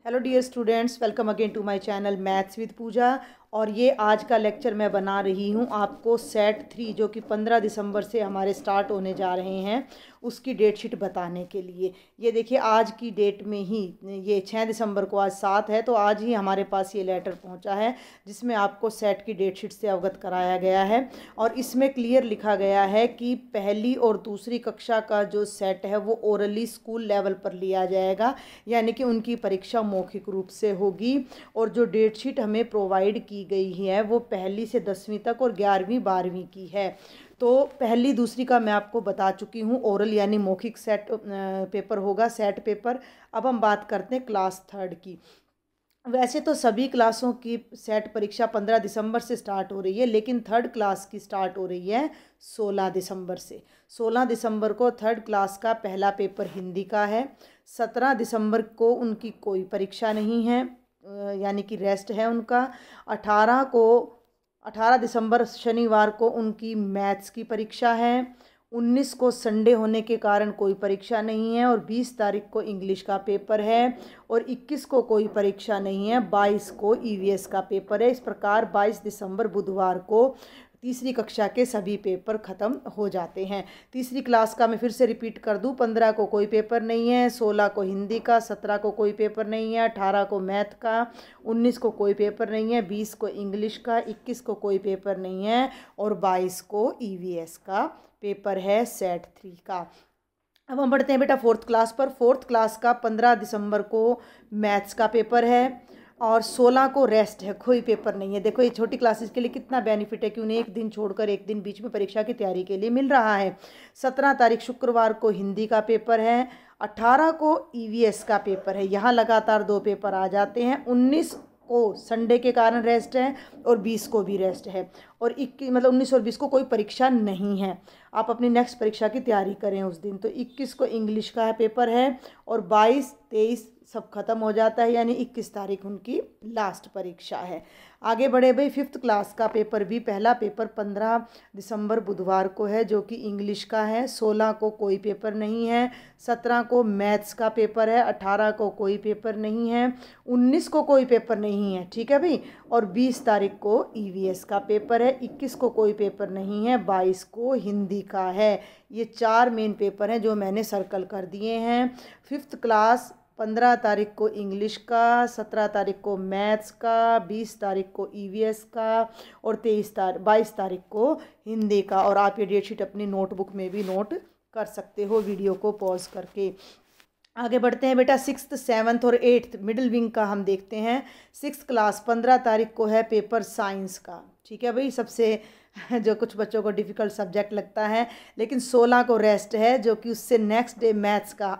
Hello dear students, welcome again to my channel maths with Pooja. और ये आज का लेक्चर मैं बना रही हूँ आपको सेट 3 जो कि 15 दिसंबर से हमारे स्टार्ट होने जा रहे हैं उसकी डेट शीट बताने के लिए। ये देखिए आज की डेट में ही, ये 6 दिसंबर को आज 7 है, तो आज ही हमारे पास ये लेटर पहुँचा है जिसमें आपको सेट की डेट शीट से अवगत कराया गया है। और इसमें क्लियर लिखा गया है कि पहली और दूसरी कक्षा का जो सेट है वो ओरली स्कूल लेवल पर लिया जाएगा, यानी कि उनकी परीक्षा मौखिक रूप से होगी। और जो डेट शीट हमें प्रोवाइड की गई है वो पहली से 10वीं तक और 11वीं 12वीं की है। तो पहली दूसरी का मैं आपको बता चुकी हूँ, ओरल यानी मौखिक सेट पेपर होगा, सेट पेपर। अब हम बात करते हैं क्लास 3 की। वैसे तो सभी क्लासों की सेट परीक्षा 15 दिसंबर से स्टार्ट हो रही है, लेकिन 3rd क्लास की स्टार्ट हो रही है 16 दिसंबर से। 16 दिसंबर को 3rd क्लास का पहला पेपर हिंदी का है। 17 दिसंबर को उनकी कोई परीक्षा नहीं है, यानी कि रेस्ट है उनका। 18 दिसंबर शनिवार को उनकी मैथ्स की परीक्षा है। 19 को संडे होने के कारण कोई परीक्षा नहीं है और 20 तारीख को इंग्लिश का पेपर है और 21 को कोई परीक्षा नहीं है। 22 को ईवीएस का पेपर है। इस प्रकार 22 दिसंबर बुधवार को तीसरी कक्षा के सभी पेपर ख़त्म हो जाते हैं। तीसरी क्लास का मैं फिर से रिपीट कर दूं, 15 को कोई पेपर नहीं है, 16 को हिंदी का, 17 को कोई पेपर नहीं है, 18 को मैथ का, 19 को कोई पेपर नहीं है, 20 को इंग्लिश का, 21 को कोई पेपर नहीं है और 22 को ईवीएस का पेपर है सेट 3 का। अब हम बढ़ते हैं बेटा 4th क्लास पर। 4th क्लास का 15 दिसंबर को मैथ्स का पेपर है और 16 को रेस्ट है, कोई पेपर नहीं है। देखो ये छोटी क्लासेस के लिए कितना बेनिफिट है कि उन्हें एक दिन छोड़कर एक दिन बीच में परीक्षा की तैयारी के लिए मिल रहा है। 17 तारीख शुक्रवार को हिंदी का पेपर है। 18 को ईवीएस का पेपर है। यहाँ लगातार 2 पेपर आ जाते हैं। 19 को संडे के कारण रेस्ट है और 20 को भी रेस्ट है और 19 और 20 को कोई परीक्षा नहीं है। आप अपनी नेक्स्ट परीक्षा की तैयारी करें उस दिन। तो 21 को इंग्लिश का पेपर है और 22, 23 सब खत्म हो जाता है, यानी 21 तारीख उनकी लास्ट परीक्षा है। आगे बढ़े भाई, 5th क्लास का पेपर भी, पहला पेपर 15 दिसंबर बुधवार को है जो कि इंग्लिश का है। 16 को कोई पेपर नहीं है, 17 को मैथ्स का पेपर है, 18 को कोई पेपर नहीं है, 19 को कोई पेपर नहीं है, ठीक है भाई, और 20 तारीख को ईवीएस का पेपर है। 21 को कोई पेपर नहीं है, 22 को हिंदी का है। ये 4 मेन पेपर हैं जो मैंने सर्कल कर दिए हैं। 5th क्लास 15 तारीख को इंग्लिश का, 17 तारीख को मैथ्स का, 20 तारीख को ईवीएस का और 22 तारीख को हिंदी का। और आप ये डेट शीट अपनी नोटबुक में भी नोट कर सकते हो वीडियो को पॉज करके। आगे बढ़ते हैं बेटा 6th, 7th और 8th मिडिल विंग का हम देखते हैं। 6th क्लास 15 तारीख को है पेपर साइंस का, ठीक है भाई, सबसे जो कुछ बच्चों को डिफ़िकल्ट सब्जेक्ट लगता है। लेकिन 16 को रेस्ट है जो कि उससे नेक्स्ट डे मैथ्स का,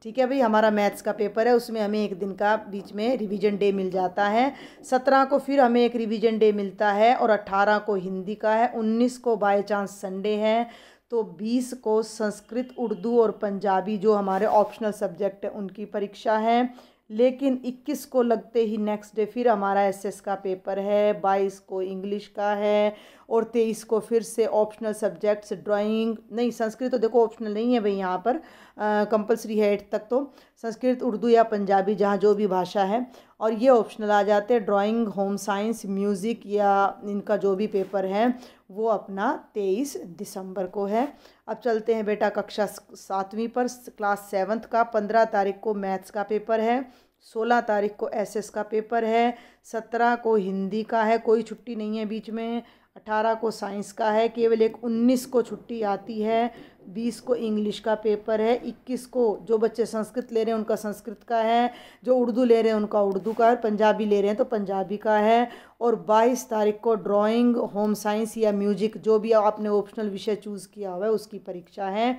ठीक है भाई, हमारा मैथ्स का पेपर है, उसमें हमें एक दिन का बीच में रिवीजन डे मिल जाता है। 17 को फिर हमें एक रिवीजन डे मिलता है और 18 को हिंदी का है। 19 को बाय चांस संडे है। तो 20 को संस्कृत, उर्दू और पंजाबी जो हमारे ऑप्शनल सब्जेक्ट है उनकी परीक्षा है। लेकिन 21 को लगते ही नेक्स्ट डे फिर हमारा एसएस का पेपर है। 22 को इंग्लिश का है और 23 को फिर से ऑप्शनल सब्जेक्ट्स, ड्राइंग नहीं, संस्कृत तो देखो ऑप्शनल नहीं है भाई, यहाँ पर कंपलसरी है 8 तक, तो संस्कृत, उर्दू या पंजाबी जहाँ जो भी भाषा है, और ये ऑप्शनल आ जाते हैं। ड्राइंग, होम साइंस, म्यूज़िक या इनका जो भी पेपर है वो अपना 23 दिसंबर को है। अब चलते हैं बेटा कक्षा 7वीं पर। क्लास 7th का 15 तारीख को मैथ्स का पेपर है, 16 तारीख को एसएस का पेपर है, 17 को हिंदी का है, कोई छुट्टी नहीं है बीच में, 18 को साइंस का है, केवल एक 19 को छुट्टी आती है, 20 को इंग्लिश का पेपर है, 21 को जो बच्चे संस्कृत ले रहे हैं उनका संस्कृत का है, जो उर्दू ले रहे हैं उनका उर्दू का है, पंजाबी ले रहे हैं तो पंजाबी का है, और 22 तारीख को ड्राइंग, होम साइंस या म्यूजिक जो भी आपने ऑप्शनल विषय चूज़ किया हुआ है उसकी परीक्षा है।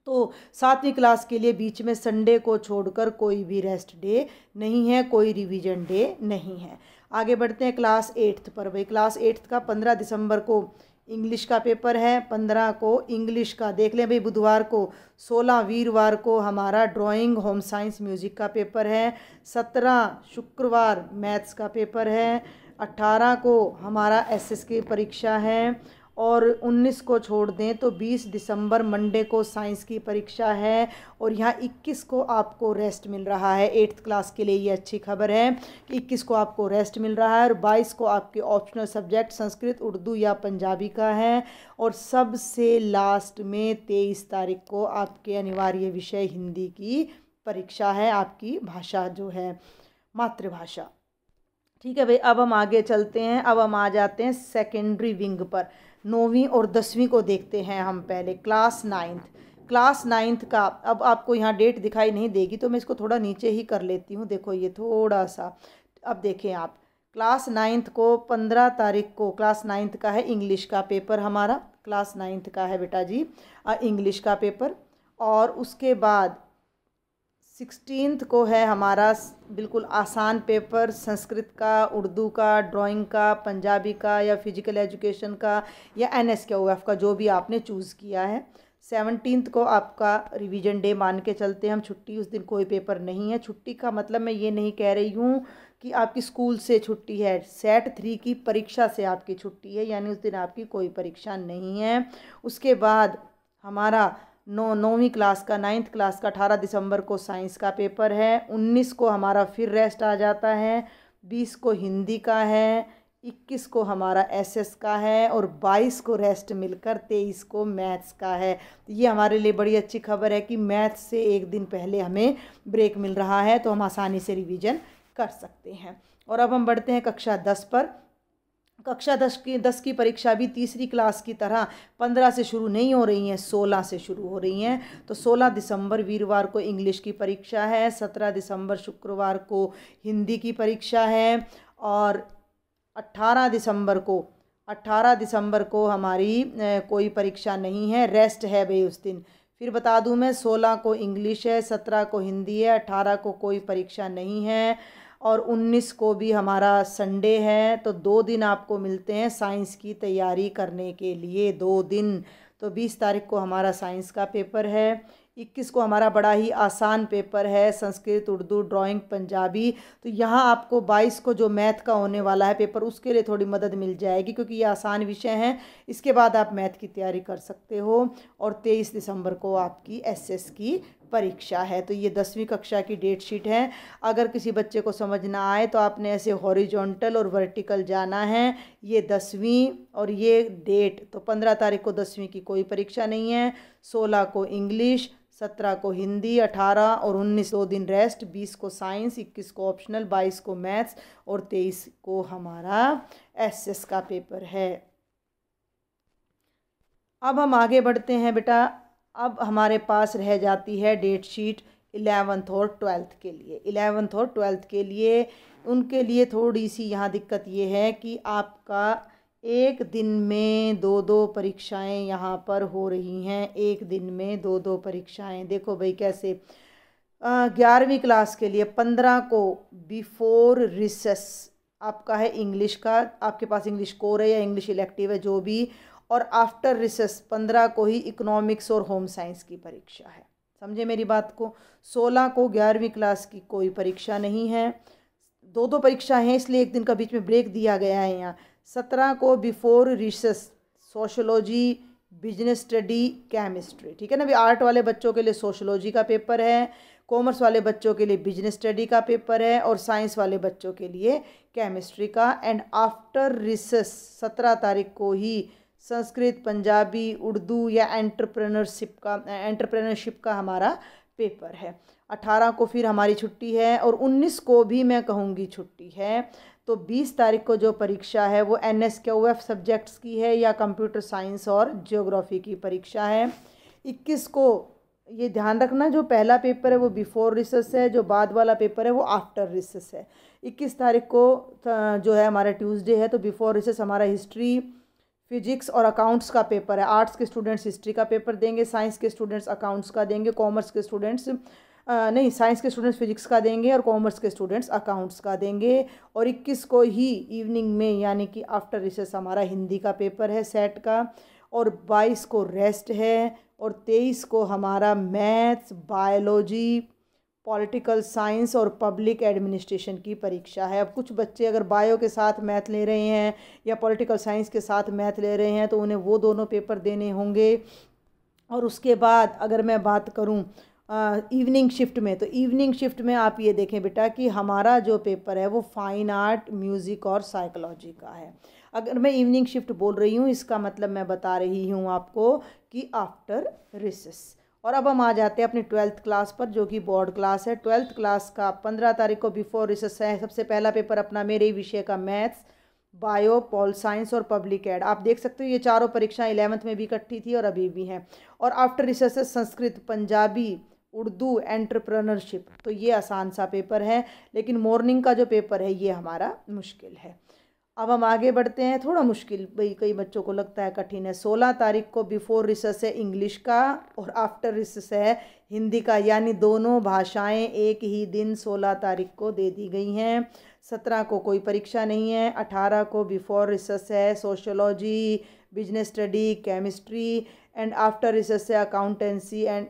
तो 7वीं क्लास के लिए बीच में संडे को छोड़कर कोई भी रेस्ट डे नहीं है, कोई रिवीजन डे नहीं है। आगे बढ़ते हैं क्लास 8th पर। भाई क्लास 8th का 15 दिसंबर को इंग्लिश का पेपर है। 15 को इंग्लिश का देख लें भाई बुधवार को। 16 वीरवार को हमारा ड्राइंग, होम साइंस, म्यूज़िक का पेपर है। 17 शुक्रवार मैथ्स का पेपर है। 18 को हमारा एसएस की परीक्षा है और 19 को छोड़ दें तो 20 दिसंबर मंडे को साइंस की परीक्षा है और यहाँ 21 को आपको रेस्ट मिल रहा है। 8th क्लास के लिए ये अच्छी खबर है कि 21 को आपको रेस्ट मिल रहा है और 22 को आपके ऑप्शनल सब्जेक्ट संस्कृत, उर्दू या पंजाबी का है और सबसे लास्ट में 23 तारीख को आपके अनिवार्य विषय हिंदी की परीक्षा है, आपकी भाषा जो है मातृभाषा। ठीक है भाई, अब हम आगे चलते हैं। अब हम आ जाते हैं सेकेंडरी विंग पर। 9वीं और 10वीं को देखते हैं हम पहले। क्लास 9th का अब आपको यहाँ डेट दिखाई नहीं देगी तो मैं इसको थोड़ा नीचे ही कर लेती हूँ। देखो ये थोड़ा सा, अब देखें आप, क्लास 9th को 15 तारीख को क्लास 9th का है इंग्लिश का पेपर हमारा। क्लास 9th का है बेटा जी इंग्लिश का पेपर। और उसके बाद 16th को है हमारा बिल्कुल आसान पेपर संस्कृत का, उर्दू का, ड्राइंग का, पंजाबी का या फिजिकल एजुकेशन का या NSQF का, जो भी आपने चूज़ किया है। 17th को आपका रिवीजन डे मान के चलते हैं हम, छुट्टी उस दिन कोई पेपर नहीं है। छुट्टी का मतलब मैं ये नहीं कह रही हूँ कि आपकी स्कूल से छुट्टी है, सेट 3 की परीक्षा से आपकी छुट्टी है, यानी उस दिन आपकी कोई परीक्षा नहीं है। उसके बाद हमारा 9वीं क्लास का 9th क्लास का 18 दिसंबर को साइंस का पेपर है। 19 को हमारा फिर रेस्ट आ जाता है। 20 को हिंदी का है। 21 को हमारा SS का है और 22 को रेस्ट मिलकर 23 को मैथ्स का है। ये हमारे लिए बड़ी अच्छी खबर है कि मैथ्स से एक दिन पहले हमें ब्रेक मिल रहा है तो हम आसानी से रिवीजन कर सकते हैं। और अब हम बढ़ते हैं कक्षा 10 पर। कक्षा 10 की परीक्षा भी तीसरी क्लास की तरह 15 से शुरू नहीं हो रही हैं, 16 से शुरू हो रही हैं। तो 16 दिसंबर वीरवार को इंग्लिश की परीक्षा है, 17 दिसंबर शुक्रवार को हिंदी की परीक्षा है और 18 दिसंबर को हमारी कोई परीक्षा नहीं है, रेस्ट है भाई उस दिन। फिर बता दूं मैं, 16 को इंग्लिश है, 17 को हिंदी है, 18 को कोई परीक्षा नहीं है और 19 को भी हमारा संडे है। तो 2 दिन आपको मिलते हैं साइंस की तैयारी करने के लिए, 2 दिन। तो 20 तारीख को हमारा साइंस का पेपर है। 21 को हमारा बड़ा ही आसान पेपर है संस्कृत, उर्दू, ड्राइंग, पंजाबी। तो यहाँ आपको 22 को जो मैथ का होने वाला है पेपर, उसके लिए थोड़ी मदद मिल जाएगी क्योंकि ये आसान विषय हैं। इसके बाद आप मैथ की तैयारी कर सकते हो। और 23 दिसंबर को आपकी SS की परीक्षा है। तो ये 10वीं कक्षा की डेट शीट है। अगर किसी बच्चे को समझ ना आए तो आपने ऐसे हॉरिजॉन्टल और वर्टिकल जाना है। ये 10वीं और ये डेट, तो 15 तारीख को 10वीं की कोई परीक्षा नहीं है, 16 को इंग्लिश, 17 को हिंदी, 18 और 19 2 दिन रेस्ट, 20 को साइंस, 21 को ऑप्शनल, 22 को मैथ्स और 23 को हमारा SS का पेपर है। अब हम आगे बढ़ते हैं बेटा। अब हमारे पास रह जाती है डेट शीट 11th और 12th के लिए। 11th और 12th के लिए उनके लिए थोड़ी सी यहाँ दिक्कत ये है कि आपका एक दिन में 2-2 परीक्षाएं यहाँ पर हो रही हैं। एक दिन में 2-2 परीक्षाएं। देखो भाई कैसे। 11वीं क्लास के लिए 15 को बिफोर रिसेस आपका है इंग्लिश का, आपके पास इंग्लिश कोर है या इंग्लिश इलेक्टिव है जो भी। और आफ्टर रिसेस 15 को ही इकोनॉमिक्स और होम साइंस की परीक्षा है। समझे मेरी बात को। 16 को 11वीं क्लास की कोई परीक्षा नहीं है। 2-2 परीक्षा हैं इसलिए एक दिन का बीच में ब्रेक दिया गया है यहाँ। 17 को before recess sociology, business study, chemistry. ठीक है ना। अभी आर्ट वाले बच्चों के लिए सोशोलॉजी का पेपर है, कॉमर्स वाले बच्चों के लिए बिजनेस स्टडी का पेपर है और साइंस वाले बच्चों के लिए केमिस्ट्री का। एंड आफ्टर रिसेस 17 तारीख को ही संस्कृत, पंजाबी, उर्दू या एंटरप्रेन्योरशिप का हमारा पेपर है। 18 को फिर हमारी छुट्टी है और 19 को भी मैं कहूँगी छुट्टी है। तो 20 तारीख को जो परीक्षा है वो NSQF सब्जेक्ट्स की है या कंप्यूटर साइंस और ज्योग्राफी की परीक्षा है। 21 को ये ध्यान रखना, जो पहला पेपर है वो बिफोर रिसेस है, जो बाद वाला पेपर है वो आफ्टर रिसेस है। 21 तारीख को जो है हमारा ट्यूसडे है। तो बिफोर रिसेस हमारा हिस्ट्री, फिजिक्स और अकाउंट्स का पेपर है। आर्ट्स के स्टूडेंट्स हिस्ट्री का पेपर देंगे, साइंस के स्टूडेंट्स अकाउंट्स का देंगे, कॉमर्स के स्टूडेंट्स साइंस के स्टूडेंट्स फिजिक्स का देंगे और कॉमर्स के स्टूडेंट्स अकाउंट्स का देंगे। और 21 को ही इवनिंग में यानी कि आफ्टर रिसेस हमारा हिंदी का पेपर है सेट का। और 22 को रेस्ट है और 23 को हमारा मैथ्स, बायोलॉजी, पॉलिटिकल साइंस और पब्लिक एडमिनिस्ट्रेशन की परीक्षा है। अब कुछ बच्चे अगर बायो के साथ मैथ ले रहे हैं या पॉलिटिकल साइंस के साथ मैथ ले रहे हैं तो उन्हें वो दोनों पेपर देने होंगे। और उसके बाद अगर मैं बात करूं इवनिंग शिफ्ट में, तो इवनिंग शिफ्ट में आप ये देखें बेटा कि हमारा जो पेपर है वो फाइन आर्ट, म्यूज़िक और साइकोलॉजी का है। अगर मैं इवनिंग शिफ्ट बोल रही हूँ इसका मतलब मैं बता रही हूँ आपको कि आफ्टर रिसेस। और अब हम आ जाते हैं अपनी 12th क्लास पर, जो कि बोर्ड क्लास है। 12th क्लास का 15 तारीख को बिफोर रिसेस है। सबसे पहला पेपर अपना मेरे ही विषय का मैथ्स, बायो, पॉल साइंस और पब्लिक एड। आप देख सकते हो ये चारों परीक्षाएं 11th में भी इकट्ठी थी और अभी भी हैं। और after recess Sanskrit, Punjabi, Urdu, entrepreneurship. तो ये आसान सा पेपर है, लेकिन मॉर्निंग का जो पेपर है ये हमारा मुश्किल है। अब हम आगे बढ़ते हैं। थोड़ा मुश्किल भाई कई बच्चों को लगता है कठिन है। 16 तारीख को बिफोर रिसेस है इंग्लिश का और आफ्टर रिसेस है हिंदी का, यानी दोनों भाषाएं एक ही दिन 16 तारीख को दे दी गई हैं। 17 को कोई परीक्षा नहीं है। 18 को बिफोर रिसेस है sociology, business study, chemistry and after recess है accountancy and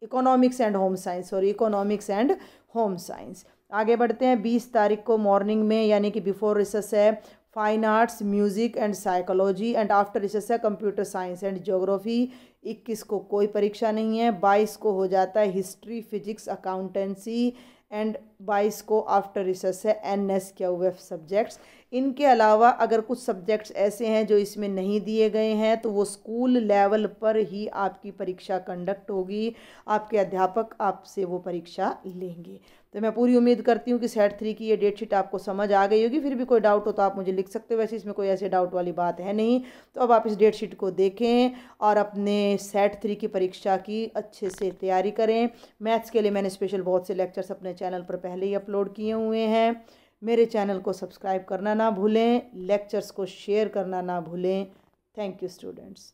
economics and home science, sorry economics and home science. आगे बढ़ते हैं। 20 तारीख को मॉर्निंग में यानी कि बिफोर रिसेस है fine arts, music and psychology and after recess है कंप्यूटर साइंस एंड ज्योग्राफी। 21 को कोई परीक्षा नहीं है। 22 को हो जाता है हिस्ट्री, फिजिक्स, अकाउंटेंसी एंड 22 को आफ्टर रिसेस है NSQF सब्जेक्ट्स। इनके अलावा अगर कुछ सब्जेक्ट्स ऐसे हैं जो इसमें नहीं दिए गए हैं तो वो स्कूल लेवल पर ही आपकी परीक्षा कंडक्ट होगी। आपके अध्यापक आपसे वो परीक्षा लेंगे। तो मैं पूरी उम्मीद करती हूँ कि सेट 3 की ये डेट शीट आपको समझ आ गई होगी। फिर भी कोई डाउट हो तो आप मुझे लिख सकते हो, वैसे इसमें कोई ऐसे डाउट वाली बात है नहीं। तो अब आप इस डेट शीट को देखें और अपने सेट 3 की परीक्षा की अच्छे से तैयारी करें। मैथ्स के लिए मैंने स्पेशल बहुत से लेक्चर्स अपने चैनल पर पहले ही अपलोड किए हुए हैं। मेरे चैनल को सब्सक्राइब करना ना भूलें, लेक्चर्स को शेयर करना ना भूलें। Thank you students.